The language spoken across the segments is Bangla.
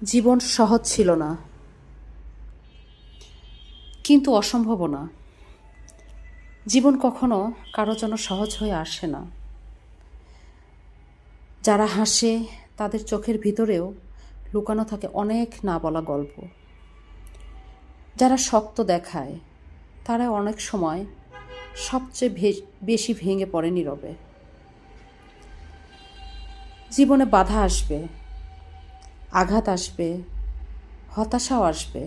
জীবন সহজ ছিল না, কিন্তু অসম্ভবও না। জীবন কখনো কারো জন্য সহজ হয়ে আসে না। যারা হাসে তাদের চোখের ভিতরেও লুকানো থাকে অনেক না বলা গল্প। যারা শক্ত দেখায় তারা অনেক সময় সবচেয়ে বেশি ভেঙে পড়ে নীরবে। জীবনে বাধা আসবে, আঘাত আসবে, হতাশাও আসবে,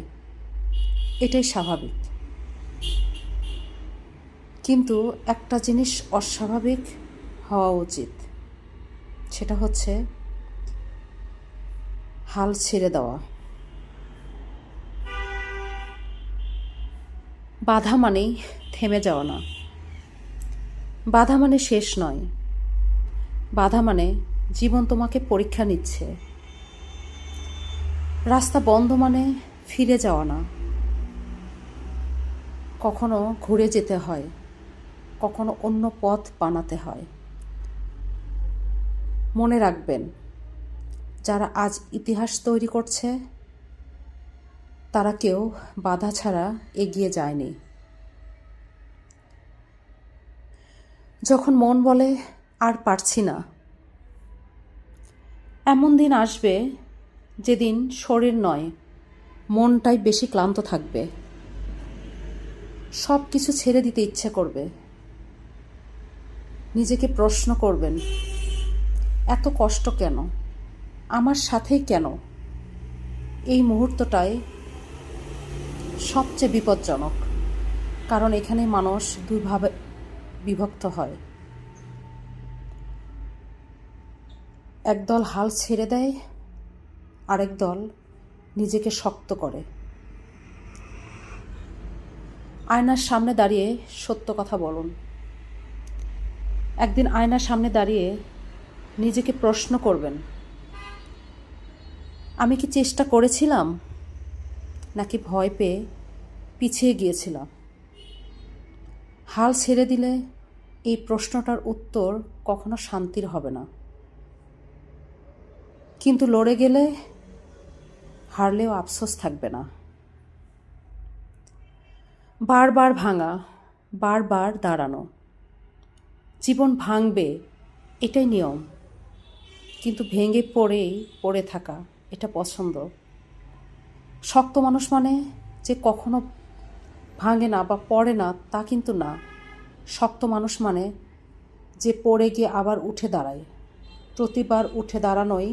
এটাই স্বাভাবিক। কিন্তু একটা জিনিস অস্বাভাবিক হওয়া উচিত, সেটা হচ্ছে হাল ছেড়ে দেওয়া। বাধা মানেই থেমে যাওয়া না, বাধা মানে শেষ নয়। বাধা মানে জীবন তোমাকে পরীক্ষা নিচ্ছে। রাস্তা বন্ধ মানে ফিরে যাওয়া না, কখনো ঘুরে যেতে হয়, কখনো অন্য পথ বানাতে হয়। মনে রাখবেন, যারা আজ ইতিহাস তৈরি করছে তারা কেউ বাধা ছাড়া এগিয়ে যায়নি। যখন মন বলে আর পারছি না, এমন দিন আসবে যেদিন শরীর নয়, মনটাই বেশি ক্লান্ত থাকবে। সব কিছু ছেড়ে দিতে ইচ্ছে করবে। নিজেকে প্রশ্ন করবেন, এত কষ্ট কেন, আমার সাথেই কেন? এই মুহূর্তটাই সবচেয়ে বিপজ্জনক, কারণ এখানে মানুষ দুইভাবে বিভক্ত হয়। একদল হাল ছেড়ে দেয়, আরেক দল নিজেকে শক্ত করে। আয়নার সামনে দাঁড়িয়ে সত্য কথা বলুন। একদিন আয়নার সামনে দাঁড়িয়ে নিজেকে প্রশ্ন করবেন, আমি কি চেষ্টা করেছিলাম, নাকি ভয় পেয়ে পিছিয়ে গিয়েছিলাম? হাল ছেড়ে দিলে এই প্রশ্নটার উত্তর কখনো শান্তির হবে না, কিন্তু লড়ে গেলে হারলেও আফসোস থাকবে না। বারবার ভাঙা, বারবার দাঁড়ানো। জীবন ভাঙবে, এটাই নিয়ম, কিন্তু ভেঙে পড়ে থাকা এটা পছন্দ। শক্ত মানুষ মানে যে কখনো ভাঙে না বা পড়ে না তা কিন্তু না। শক্ত মানুষ মানে যে পড়ে গিয়ে আবার উঠে দাঁড়ায়। প্রতিবার উঠে দাঁড়ানোই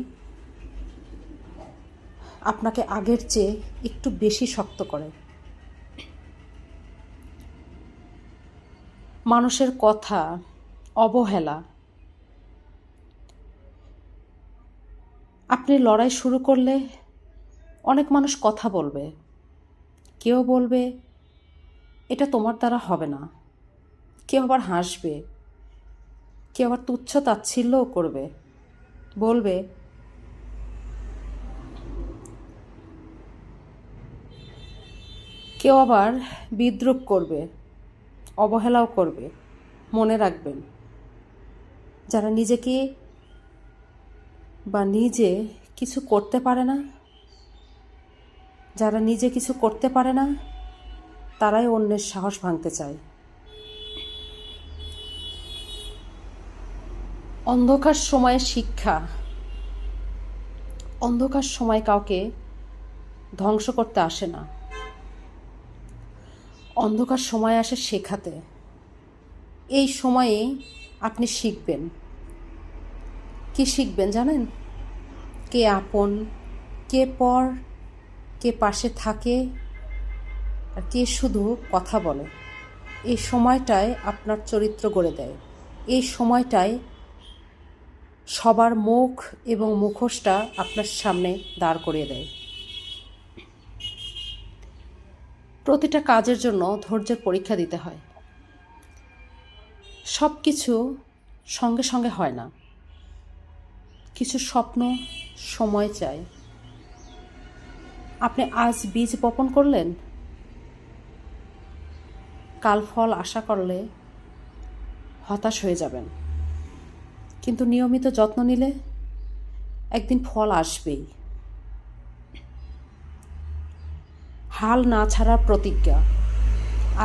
আপনাকে আগের চেয়ে একটু বেশি শক্ত করে। মানুষের কথা, অবহেলা, আপনি লড়াই শুরু করলে অনেক মানুষ কথা বলবে। কেউ বলবে এটা তোমার দ্বারা হবে না, কেউ আবার হাসবে, কেউ আবার তুচ্ছ তাচ্ছিল্যও করবে। বলবে কেউ আবার বিদ্রূপ করবে, অবহেলাও করবে। মনে রাখবেন, যারা নিজেকে বা নিজে কিছু করতে পারে না, যারা নিজে কিছু করতে পারে না, তারাই অন্যের সাহস ভাঙতে চায়। অন্ধকার সময়ে শিক্ষা। অন্ধকার সময় কাউকে ধ্বংস করতে আসে না, অন্ধকার সময় আসে শেখাতে। এই সময়ে আপনি শিখবেন। কি শিখবেন জানেন? কে আপন, কে পর, কে পাশে থাকে, আর কে শুধু কথা বলে। এই সময়টায় আপনার চরিত্র গড়ে দেয়। এই সময়টায় সবার মুখ এবং মুখোশটা আপনার সামনে দাঁড় করিয়ে দেয়। প্রতিটা কাজের জন্য ধৈর্যের পরীক্ষা দিতে হয়। সব কিছু সঙ্গে সঙ্গে হয় না। কিছু স্বপ্ন সময় চায়। আপনি আজ বীজ বপন করলেন, কাল ফল আশা করলে হতাশ হয়ে যাবেন, কিন্তু নিয়মিত যত্ন নিলে একদিন ফল আসবেই। হাল না ছাড়ার প্রতিজ্ঞা।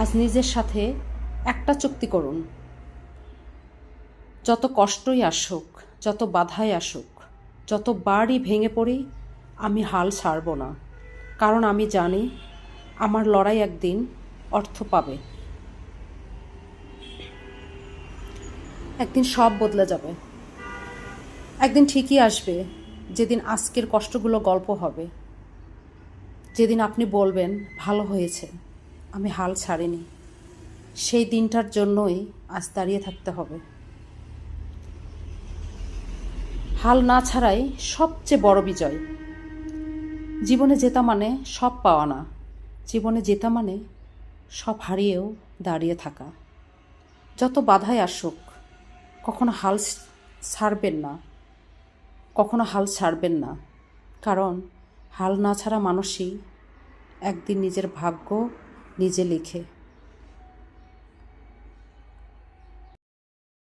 আজ নিজের সাথে একটা চুক্তি করুন, যত কষ্টই আসুক, যত বাধাই আসুক, যত বারই ভেঙে পড়ি, আমি হাল ছাড়ব না। কারণ আমি জানি আমার লড়াই একদিন অর্থ পাবে, একদিন সব বদলে যাবে। একদিন ঠিকই আসবে যেদিন আজকের কষ্টগুলো গল্প হবে, যেদিন আপনি বলবেন ভালো হয়েছে, আমি হাল ছাড়িনি। সেই দিনটার জন্যই আজ দাঁড়িয়ে থাকতে হবে। হাল না ছাড়াই সবচেয়ে বড় বিজয়। জীবনে জেতা মানে সব পাওয়া না, জীবনে জেতা মানে সব হারিয়েও দাঁড়িয়ে থাকা। যত বাধাই আসুক, কখনো হাল ছাড়বেন না, কখনো হাল ছাড়বেন না। কারণ হাল না ছাড়া মানুষই একদিন নিজের ভাগ্য নিজে লেখে।